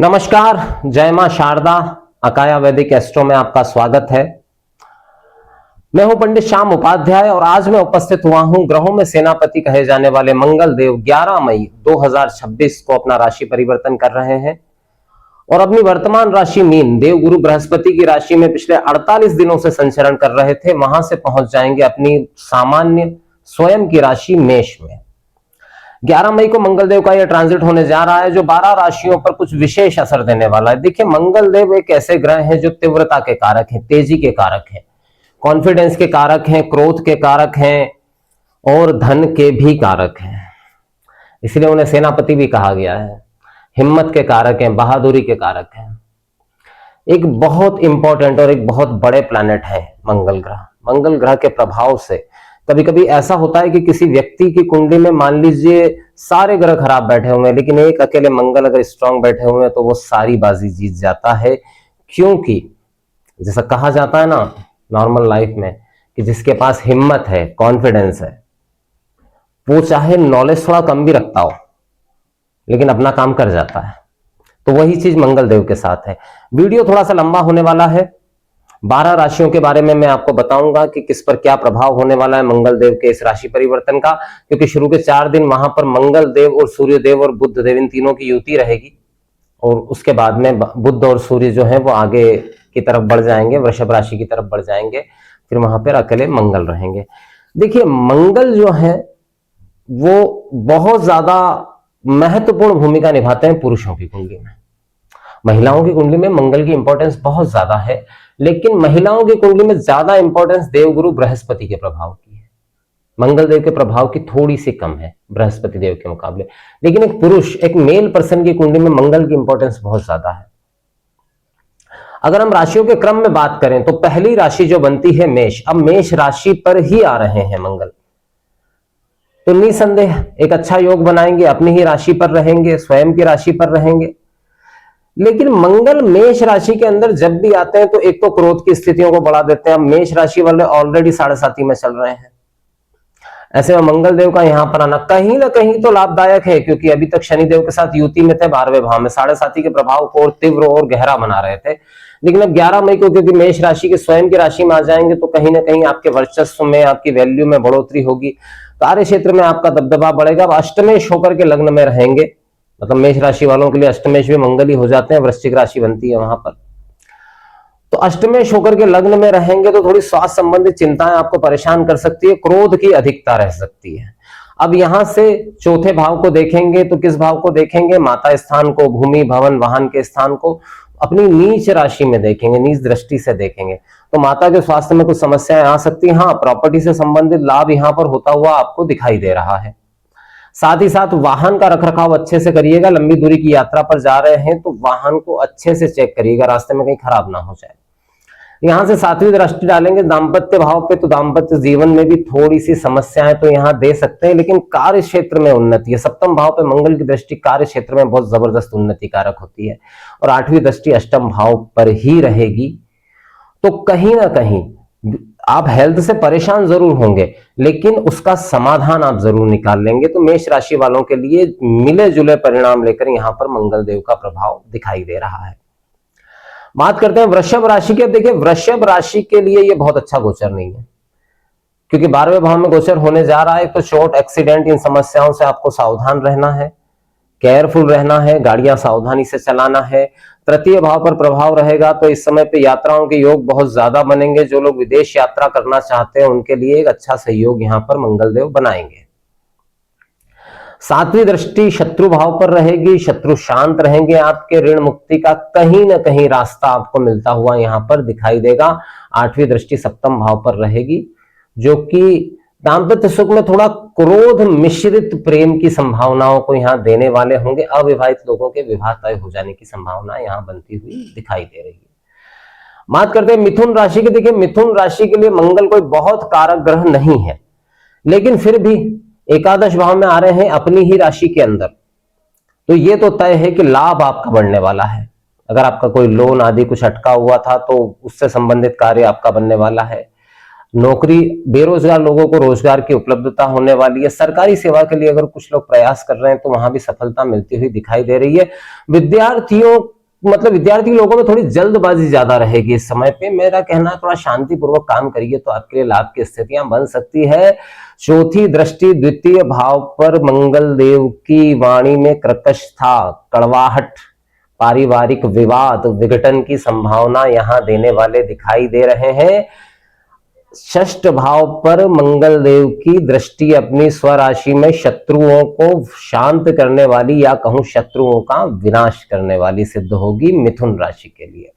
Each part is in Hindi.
नमस्कार, जय मां शारदा। अकाया वैदिक एस्ट्रो में आपका स्वागत है। मैं हूं पंडित श्याम उपाध्याय और आज मैं उपस्थित हुआ हूं ग्रहों में सेनापति कहे जाने वाले मंगल देव 11 मई 2026 को अपना राशि परिवर्तन कर रहे हैं और अपनी वर्तमान राशि मीन देव गुरु बृहस्पति की राशि में पिछले 48 दिनों से संचरण कर रहे थे, वहां से पहुंच जाएंगे अपनी सामान्य स्वयं की राशि मेष में। 11 मई को मंगल देव का यह ट्रांजिट होने जा रहा है जो 12 राशियों पर कुछ विशेष असर देने वाला है। देखिए, मंगल देव एक ऐसे ग्रह हैं जो तीव्रता के कारक हैं, तेजी के कारक हैं, कॉन्फिडेंस के कारक हैं, क्रोध के कारक हैं और धन के भी कारक हैं। इसलिए उन्हें सेनापति भी कहा गया है। हिम्मत के कारक हैं, बहादुरी के कारक हैं। एक बहुत इंपॉर्टेंट और एक बहुत बड़े प्लैनेट है मंगल ग्रह। मंगल ग्रह के प्रभाव से कभी कभी ऐसा होता है कि किसी व्यक्ति की कुंडली में मान लीजिए सारे ग्रह खराब बैठे हुए हैं, लेकिन एक अकेले मंगल अगर स्ट्रांग बैठे हुए हैं तो वो सारी बाजी जीत जाता है। क्योंकि जैसा कहा जाता है ना नॉर्मल लाइफ में कि जिसके पास हिम्मत है, कॉन्फिडेंस है, वो चाहे नॉलेज थोड़ा कम भी रखता हो लेकिन अपना काम कर जाता है। तो वही चीज मंगल देव के साथ है। वीडियो थोड़ा सा लंबा होने वाला है। 12 राशियों के बारे में मैं आपको बताऊंगा कि किस पर क्या प्रभाव होने वाला है मंगल देव के इस राशि परिवर्तन का, क्योंकि शुरू के 4 दिन वहां पर मंगल देव और सूर्य देव और बुध देव इन तीनों की युति रहेगी और उसके बाद में बुध और सूर्य जो है वो आगे की तरफ बढ़ जाएंगे, वृषभ राशि की तरफ बढ़ जाएंगे, फिर वहां पर अकेले मंगल रहेंगे। देखिए, मंगल जो है वो बहुत ज्यादा महत्वपूर्ण भूमिका निभाते हैं पुरुषों की कुंडली में। महिलाओं की कुंडली में मंगल की इंपॉर्टेंस बहुत ज्यादा है, लेकिन महिलाओं की कुंडली में ज्यादा इंपॉर्टेंस देवगुरु बृहस्पति के प्रभाव की है। मंगल देव के प्रभाव की थोड़ी सी कम है बृहस्पति देव के मुकाबले, लेकिन एक पुरुष, एक मेल पर्सन की कुंडली में मंगल की इंपॉर्टेंस बहुत ज्यादा है। अगर हम राशियों के क्रम में बात करें तो पहली राशि जो बनती है मेष, अब मेष राशि पर ही आ रहे हैं मंगल, तो निसंदेह एक अच्छा योग बनाएंगे, अपनी ही राशि पर रहेंगे, स्वयं की राशि पर रहेंगे। लेकिन मंगल मेष राशि के अंदर जब भी आते हैं तो एक तो क्रोध की स्थितियों को बढ़ा देते हैं। अब मेष राशि वाले ऑलरेडी 7.5 में चल रहे हैं, ऐसे में मंगल देव का यहां पर आना कहीं ना कहीं तो लाभदायक है, क्योंकि अभी तक शनि देव के साथ युति में थे 12वें भाव में, 7.5 के प्रभाव को और तीव्र और गहरा बना रहे थे। लेकिन अब 11 मई को क्योंकि मेष राशि के स्वयं की राशि में आ जाएंगे तो कहीं ना कहीं आपके वर्चस्व में, आपकी वैल्यू में बढ़ोतरी होगी, कार्य क्षेत्र में आपका दबदबा बढ़ेगा। अब अष्टमेश होकर के लग्न में रहेंगे, मतलब मेष राशि वालों के लिए अष्टमेश भी मंगल ही हो जाते हैं, वृश्चिक राशि बनती है वहां पर। तो अष्टमेश होकर के लग्न में रहेंगे तो थोड़ी स्वास्थ्य संबंधित चिंताएं आपको परेशान कर सकती है, क्रोध की अधिकता रह सकती है। अब यहां से चौथे भाव को देखेंगे तो किस भाव को देखेंगे? माता स्थान को, भूमि भवन वाहन के स्थान को अपनी नीच राशि में देखेंगे, नीच दृष्टि से देखेंगे। तो माता के स्वास्थ्य में कुछ समस्याएं आ सकती हैं। हाँ, प्रॉपर्टी से संबंधित लाभ यहां पर होता हुआ आपको दिखाई दे रहा है। साथ ही साथ वाहन का रखरखाव अच्छे से करिएगा। लंबी दूरी की यात्रा पर जा रहे हैं तो वाहन को अच्छे से चेक करिएगा, रास्ते में कहीं खराब ना हो जाए। यहां से 7वीं दृष्टि डालेंगे दाम्पत्य भाव पे, तो दाम्पत्य जीवन में भी थोड़ी सी समस्याएं तो यहां दे सकते हैं, लेकिन कार्य क्षेत्र में उन्नति है। 7म भाव पे मंगल की दृष्टि कार्य क्षेत्र में बहुत जबरदस्त उन्नति कारक होती है और 8वीं दृष्टि अष्टम भाव पर ही रहेगी। तो कहीं ना कहीं आप हेल्थ से परेशान जरूर होंगे, लेकिन उसका समाधान आप जरूर निकाल लेंगे। तो मेष राशि वालों के लिए मिले जुले परिणाम लेकर यहां पर मंगल देव का प्रभाव दिखाई दे रहा है। बात करते हैं वृषभ राशि के। देखिए, वृषभ राशि के लिए यह बहुत अच्छा गोचर नहीं है, क्योंकि 12वें भाव में गोचर होने जा रहा है। तो चोट, एक्सीडेंट, इन समस्याओं से आपको सावधान रहना है, केयरफुल रहना है, गाड़ियां सावधानी से चलाना है। तृतीय भाव पर प्रभाव रहेगा तो इस समय पे यात्राओं के योग बहुत ज्यादा बनेंगे। जो लोग विदेश यात्रा करना चाहते हैं उनके लिए एक अच्छा सहयोग यहां पर मंगल देव बनाएंगे। 7वीं दृष्टि शत्रु भाव पर रहेगी, शत्रु शांत रहेंगे, आपके ऋण मुक्ति का कहीं ना कहीं रास्ता आपको मिलता हुआ यहां पर दिखाई देगा। 8वीं दृष्टि 7म भाव पर रहेगी, जो कि दाम्पत्य सुख में थोड़ा क्रोध मिश्रित प्रेम की संभावनाओं को यहां देने वाले होंगे। अविवाहित लोगों के विवाह तय हो जाने की संभावना यहां बनती हुई दिखाई दे रही है। बात करते हैं मिथुन राशि की। देखिए, मिथुन राशि के लिए मंगल कोई बहुत कारक ग्रह नहीं है, लेकिन फिर भी एकादश भाव में आ रहे हैं अपनी ही राशि के अंदर, तो ये तो तय है कि लाभ आपका बढ़ने वाला है। अगर आपका कोई लोन आदि कुछ अटका हुआ था तो उससे संबंधित कार्य आपका बनने वाला है। नौकरी, बेरोजगार लोगों को रोजगार की उपलब्धता होने वाली है। सरकारी सेवा के लिए अगर कुछ लोग प्रयास कर रहे हैं तो वहां भी सफलता मिलती हुई दिखाई दे रही है। विद्यार्थी लोगों में थोड़ी जल्दबाजी ज्यादा रहेगी इस समय पे। मेरा कहना है थोड़ा शांतिपूर्वक काम करिए तो आपके लिए लाभ की स्थितियां बन सकती है। चौथी दृष्टि द्वितीय भाव पर मंगल देव की वाणी में कर्कशता, कड़वाहट, पारिवारिक विवाद, विघटन की संभावना यहां देने वाले दिखाई दे रहे हैं। षष्ठ भाव पर मंगल देव की दृष्टि अपनी स्वराशि में शत्रुओं को शांत करने वाली या कहूं शत्रुओं का विनाश करने वाली सिद्ध होगी मिथुन राशि के लिए।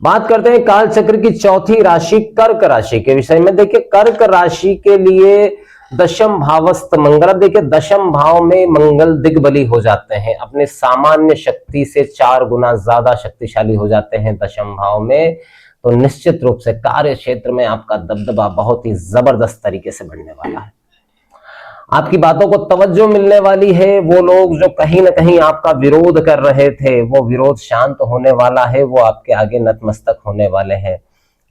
बात करते हैं काल चक्र की चौथी राशि कर्क राशि के विषय में। देखिए कर्क राशि के लिए दशम भावस्थ मंगल, अब देखिए दशम भाव में मंगल दिग्बली हो जाते हैं, अपने सामान्य शक्ति से 4 गुना ज्यादा शक्तिशाली हो जाते हैं दशम भाव में। तो निश्चित रूप से कार्य क्षेत्र में आपका दबदबा बहुत ही जबरदस्त तरीके से बढ़ने वाला है। आपकी बातों को तवज्जो मिलने वाली है। वो लोग जो कहीं ना कहीं आपका विरोध कर रहे थे वो विरोध शांत होने वाला है, वो आपके आगे नतमस्तक होने वाले हैं।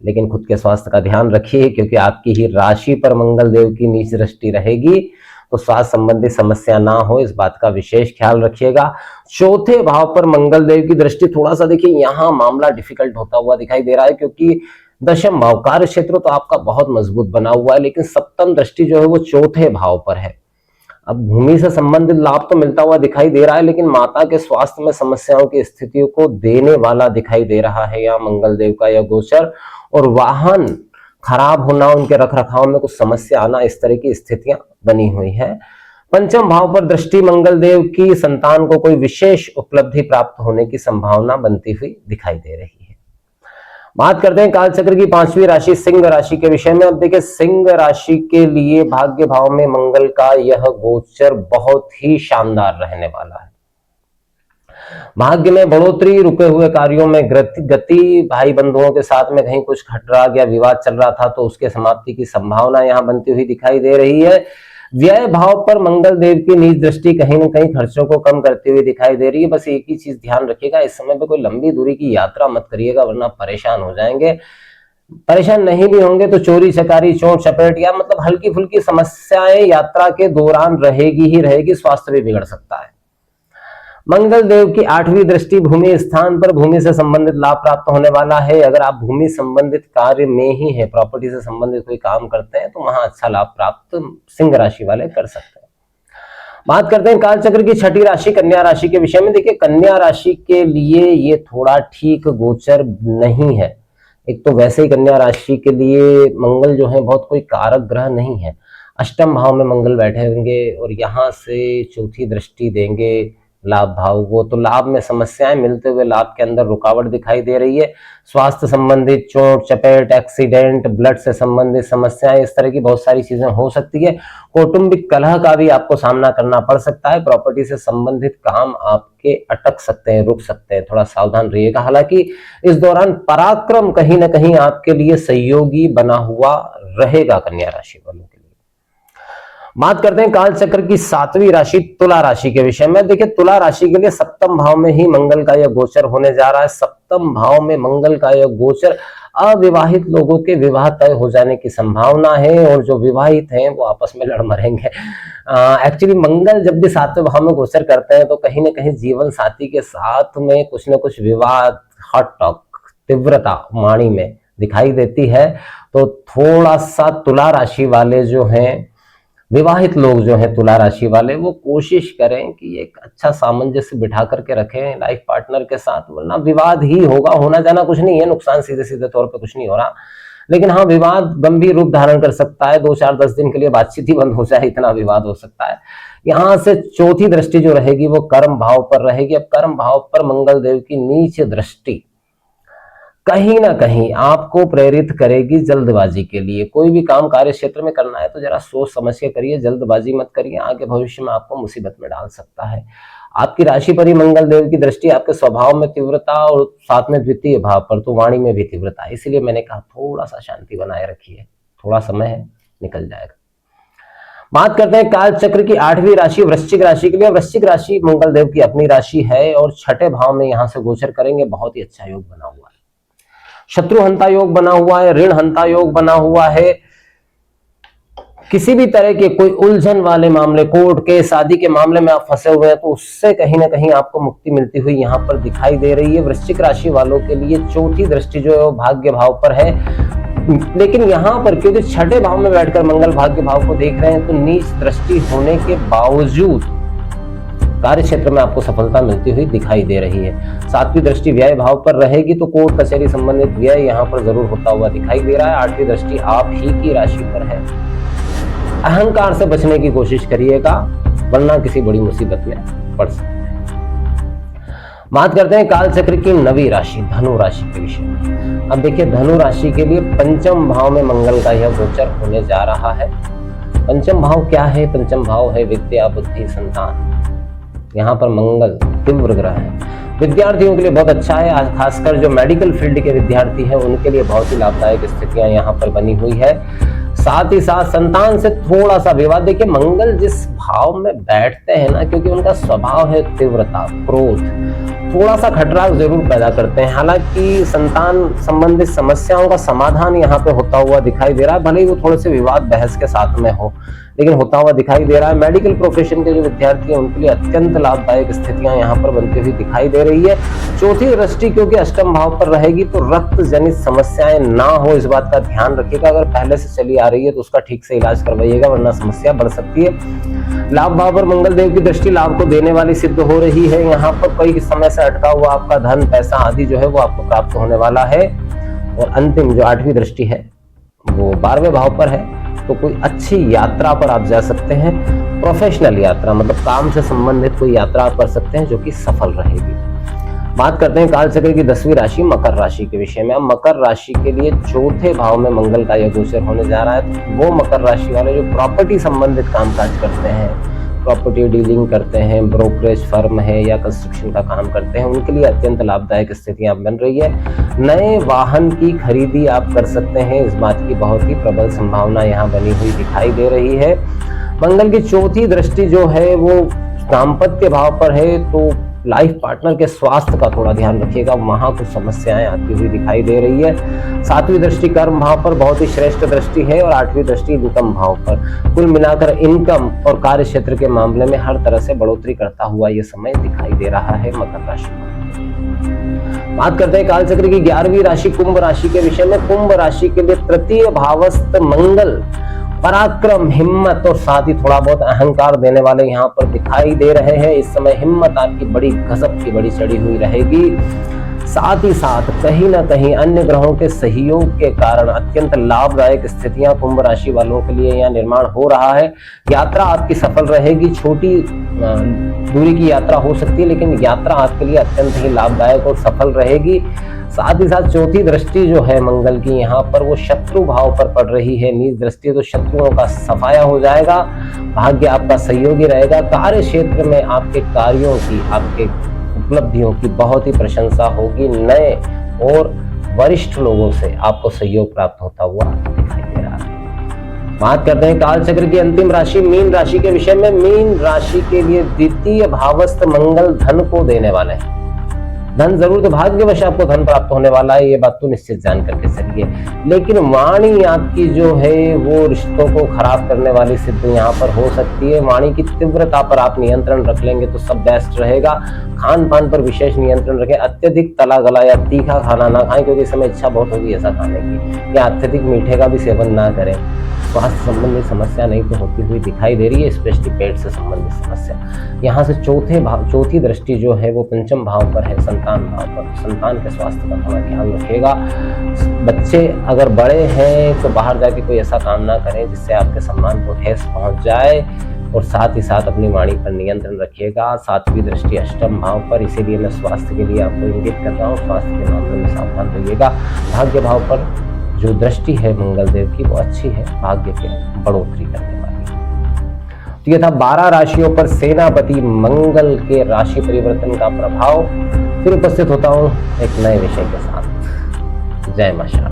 लेकिन खुद के स्वास्थ्य का ध्यान रखिए क्योंकि आपकी ही राशि पर मंगल देव की नीच दृष्टि रहेगी, तो स्वास्थ्य संबंधी समस्या ना हो इस बात का विशेष ख्याल रखिएगा। चौथे भाव पर मंगल देव की दृष्टि, थोड़ा सा देखिए यहाँ मामला डिफिकल्ट होता हुआ दिखाई दे रहा है क्योंकि दशम भाव कार्य क्षेत्र तो आपका बहुत मजबूत बना हुआ है, लेकिन सप्तम दृष्टि जो है वो चौथे भाव पर है। अब भूमि से संबंधित लाभ तो मिलता हुआ दिखाई दे रहा है, लेकिन माता के स्वास्थ्य में समस्याओं की स्थितियों को देने वाला दिखाई दे रहा है यहाँ मंगल देव का यह गोचर। और वाहन खराब होना, उनके रख रखाव में कुछ समस्या आना, इस तरह की स्थितियां बनी हुई है। पंचम भाव पर दृष्टि मंगल देव की, संतान को कोई विशेष उपलब्धि प्राप्त होने की संभावना बनती हुई दिखाई दे रही है। बात करते हैं कालचक्र की 5वीं राशि सिंह राशि के विषय में। अब देखिए सिंह राशि के लिए भाग्य भाव में मंगल का यह गोचर बहुत ही शानदार रहने वाला है। भाग्य में बढ़ोतरी, रुके हुए कार्यों में गति, भाई बंधुओं के साथ में कहीं कुछ खटराग या विवाद चल रहा था तो उसके समाप्ति की संभावना यहां बनती हुई दिखाई दे रही है। व्यय भाव पर मंगल देव की नीच दृष्टि कहीं ना कहीं खर्चों को कम करती हुई दिखाई दे रही है। बस एक ही चीज ध्यान रखिएगा, इस समय पे कोई लंबी दूरी की यात्रा मत करिएगा वरना परेशान हो जाएंगे। परेशान नहीं भी होंगे तो चोरी चकारी, चोट चपेट या मतलब हल्की फुल्की समस्याएं यात्रा के दौरान रहेगी ही रहेगी, स्वास्थ्य भी बिगड़ सकता है। मंगल देव की 8वीं दृष्टि भूमि स्थान पर, भूमि से संबंधित लाभ प्राप्त होने वाला है। अगर आप भूमि संबंधित कार्य में ही है, प्रॉपर्टी से संबंधित कोई काम करते हैं तो वहां अच्छा लाभ प्राप्त सिंह राशि वाले कर सकते हैं। बात करते हैं कालचक्र की 6ठी राशि कन्या राशि के विषय में। देखिए कन्या राशि के लिए ये थोड़ा ठीक गोचर नहीं है। एक तो वैसे ही कन्या राशि के लिए मंगल जो है बहुत कोई कारक ग्रह नहीं है। अष्टम भाव में मंगल बैठे होंगे और यहां से चौथी दृष्टि देंगे लाभ भाव को, तो लाभ में समस्याएं मिलते हुए लाभ के अंदर रुकावट दिखाई दे रही है। स्वास्थ्य संबंधित चोट चपेट, एक्सीडेंट, ब्लड से संबंधित समस्याएं, इस तरह की बहुत सारी चीजें हो सकती है। कौटुंबिक कलह का भी आपको सामना करना पड़ सकता है। प्रॉपर्टी से संबंधित काम आपके अटक सकते हैं, रुक सकते हैं, थोड़ा सावधान रहिएगा। हालांकि इस दौरान पराक्रम कहीं ना कहीं आपके लिए सहयोगी बना हुआ रहेगा कन्या राशि वालों के लिए। बात करते हैं काल चक्र की 7वीं राशि तुला राशि के विषय में। देखिए तुला राशि के लिए सप्तम भाव में ही मंगल का यह गोचर होने जा रहा है। सप्तम भाव में मंगल का यह गोचर अविवाहित लोगों के विवाह तय हो जाने की संभावना है और जो विवाहित हैं वो आपस में लड़ मरेंगे। एक्चुअली मंगल जब भी 7वें भाव में गोचर करते हैं तो कहीं ना कहीं जीवन साथी के साथ में कुछ ना कुछ विवाद, हॉट टॉक, तीव्रता वाणी में दिखाई देती है। तो थोड़ा सा तुला राशि वाले जो हैं, विवाहित लोग जो हैं तुला राशि वाले, वो कोशिश करें कि एक अच्छा सामंजस्य बिठा करके रखें लाइफ पार्टनर के साथ, वरना विवाद ही होगा। होना जाना कुछ नहीं है, नुकसान सीधे सीधे तौर पे कुछ नहीं हो रहा, लेकिन हाँ विवाद गंभीर रूप धारण कर सकता है। 2 4 10 दिन के लिए बातचीत ही बंद हो जाए, इतना विवाद हो सकता है। यहाँ से चौथी दृष्टि जो रहेगी वो कर्म भाव पर रहेगी। अब कर्म भाव पर मंगल देव की नीच दृष्टि कहीं ना कहीं आपको प्रेरित करेगी जल्दबाजी के लिए। कोई भी काम कार्य क्षेत्र में करना है तो जरा सोच समझ के करिए, जल्दबाजी मत करिए, आगे भविष्य में आपको मुसीबत में डाल सकता है। आपकी राशि पर ही मंगल देव की दृष्टि आपके स्वभाव में तीव्रता और साथ में द्वितीय भाव पर तो वाणी में भी तीव्रता है। इसलिए मैंने कहा थोड़ा सा शांति बनाए रखिए, थोड़ा समय है, निकल जाएगा। बात करते हैं काल चक्र की 8वीं राशि वृश्चिक राशि के लिए। वृश्चिक राशि मंगल देव की अपनी राशि है और 6ठे भाव में यहां से गोचर करेंगे, बहुत ही अच्छा योग बना हुआ है। शत्रु हंता योग बना हुआ है, ऋण हंता योग बना हुआ है, किसी भी तरह के कोई उलझन वाले मामले, कोर्ट के शादी के मामले में आप फंसे हुए हैं, तो उससे कहीं ना कहीं आपको मुक्ति मिलती हुई यहाँ पर दिखाई दे रही है। वृश्चिक राशि वालों के लिए चौथी दृष्टि जो है वो भाग्य भाव पर है, लेकिन यहाँ पर क्योंकि छठे भाव में बैठकर मंगल भाग्य भाव को देख रहे हैं, तो नीच दृष्टि होने के बावजूद कार्य क्षेत्र में आपको सफलता मिलती हुई दिखाई दे रही है। सातवीं दृष्टि व्यय भाव पर रहेगी, तो कोर्ट कचहरी संबंधित व्यय यहाँ पर जरूर होता हुआ दिखाई दे रहा है। आठवीं दृष्टि आप ही की राशि पर है। अहंकार से बचने की कोशिश करिएगा, वरना किसी बड़ी मुसीबत में पड़ सकते हैं। बात करते हैं काल चक्र की नवी राशि धनु राशि के विषय में। अब देखिए, धनु राशि के लिए पंचम भाव में मंगल का यह गोचर होने जा रहा है। पंचम भाव क्या है? पंचम भाव है विद्या, बुद्धि, संतान। यहाँ पर मंगल तीव्र ग्रह है, विद्यार्थियों के लिए बहुत अच्छा है। खासकर जो मेडिकल फील्ड के विद्यार्थी हैं उनके लिए बहुत ही लाभदायक स्थितियां यहाँ पर बनी हुई है। साथ ही साथ संतान से थोड़ा सा विवाद। देखिए, मंगल जिस भाव में बैठते हैं ना, क्योंकि उनका स्वभाव है तीव्रता, क्रोध, थोड़ा सा खटराक जरूर पैदा करते हैं। हालांकि संतान संबंधित समस्याओं का समाधान यहाँ पे होता हुआ दिखाई दे रहा है, भले ही वो थोड़े से विवाद बहस के साथ में हो, लेकिन होता हुआ दिखाई दे रहा है। मेडिकल प्रोफेशन के जो विद्यार्थी हैं उनके लिए अत्यंत लाभदायक स्थितियां यहाँ पर बनती हुई दिखाई दे रही है। चौथी दृष्टि क्योंकि अष्टम भाव पर रहेगी, तो रक्त जनित समस्याएं ना हो, इस बात का ध्यान रखिएगा। अगर पहले से चली आ रही है तो उसका ठीक से इलाज करवाइएगा, वरना समस्या बढ़ सकती है। लाभ भाव पर मंगल देव की दृष्टि लाभ को देने वाली सिद्ध हो रही है। यहाँ पर कई समय से अटका हुआ आपका धन, पैसा आदि जो है वो आपको प्राप्त होने वाला है। और अंतिम जो आठवीं दृष्टि है वो 12वें भाव पर है, तो कोई अच्छी यात्रा पर आप जा सकते हैं। प्रोफेशनल यात्रा, मतलब काम से संबंधित कोई यात्रा आप कर सकते हैं जो कि सफल रहेगी। बात करते हैं काल चक्र की 10वीं राशि मकर राशि के विषय में। अब मकर राशि के लिए चौथे भाव में मंगल का यह गोचर होने जा रहा है। तो वो मकर राशि वाले जो प्रॉपर्टी संबंधित कामकाज करते हैं, प्रॉपर्टी डीलिंग करते हैं, ब्रोकरेज फर्म है या कंस्ट्रक्शन का काम करते हैं, उनके लिए अत्यंत लाभदायक स्थितियां बन रही है। नए वाहन की खरीदी आप कर सकते हैं, इस बात की बहुत ही प्रबल संभावना यहाँ बनी हुई दिखाई दे रही है। मंगल की चौथी दृष्टि जो है वो दाम्पत्य भाव पर है, तो लाइफ पार्टनर के स्वास्थ्य का थोड़ा ध्यान रखिएगा, वहां कुछ समस्याएं आती हुई दिखाई दे रही है। सातवीं दृष्टि कर्म भाव पर बहुत ही श्रेष्ठ दृष्टि है, और आठवीं दृष्टि इनकम भाव पर। कुल मिलाकर इनकम और कार्य क्षेत्र के मामले में हर तरह से बढ़ोतरी करता हुआ ये समय दिखाई दे रहा है मकर राशि में। बात करते हैं काल चक्र की 11वीं राशि कुंभ राशि के विषय में। कुंभ राशि के लिए तृतीय भावस्थ मंगल पराक्रम, हिम्मत और साथ ही थोड़ा बहुत अहंकार देने वाले यहाँ पर दिखाई दे रहे हैं। इस समय हिम्मत आपकी बड़ी गजब की बड़ी चढ़ी हुई रहेगी। साथ ही साथ कहीं ना कहीं अन्य ग्रहों के सहयोग के कारण अत्यंत लाभदायक स्थितियां कुंभ राशि वालों के लिए यहाँ निर्माण हो रहा है। यात्रा आपकी सफल रहेगी, छोटी दूरी की यात्रा हो सकती है, लेकिन यात्रा आपके लिए अत्यंत ही लाभदायक और सफल रहेगी। साथ ही साथ चौथी दृष्टि जो है मंगल की यहाँ पर वो शत्रु भाव पर पड़ रही है, नीच दृष्टि, तो शत्रुओं का सफाया हो जाएगा, भाग्य आपका सहयोगी रहेगा। कार्य क्षेत्र में आपके कार्यों की, आपके उपलब्धियों की बहुत ही प्रशंसा होगी। नए और वरिष्ठ लोगों से आपको सहयोग प्राप्त होता हुआ दिखाई दे रहा है। बात करते हैं काल चक्र की अंतिम राशि मीन राशि के विषय में। मीन राशि के लिए द्वितीय भावस्थ मंगल धन को देने वाले हैं। धन जरूर, तो भाग्यवश आपको धन प्राप्त होने वाला है, ये बात तो निश्चित जान करके चलिए। लेकिन वाणी आपकी जो है वो रिश्तों को खराब करने वाली सिद्ध यहाँ पर हो सकती है। वाणी की तीव्रता पर आप नियंत्रण रख लेंगे तो सब बेस्ट रहेगा। खान पान पर विशेष नियंत्रण रखें, अत्यधिक तला गला या तीखा खाना ना खाएं, क्योंकि इस समय इच्छा बहुत होगी ऐसा खाने की, या अत्यधिक मीठे का भी सेवन ना करें। स्वास्थ्य संबंधित समस्या नहीं तो होती हुई दिखाई दे रही है, स्पेशली पेट से संबंधित समस्या। यहाँ से चौथी दृष्टि जो है वो पंचम भाव पर है, संतान भाव पर। संतान के स्वास्थ्य का थोड़ा ध्यान रखिएगा। बच्चे अगर बड़े हैं तो बाहर जाके कोई ऐसा काम ना करें जिससे आपके सम्मान को ठेस पहुंच जाए, और साथ ही साथ अपनी वाणी पर नियंत्रण रखिएगा। सातवीं दृष्टि अष्टम भाव पर, इसीलिए मैं स्वास्थ्य के लिए आपको इंगित कर रहा हूँ, स्वास्थ्य के मामले में सावधान रहिएगा। भाग्य भाव पर जो दृष्टि है मंगल देव की वो अच्छी है, भाग्य के बढ़ोतरी करने वाली है। तो ये था 12 राशियों पर सेनापति मंगल के राशि परिवर्तन का प्रभाव। फिर उपस्थित होता हूं एक नए विषय के साथ। जय मां शारदा।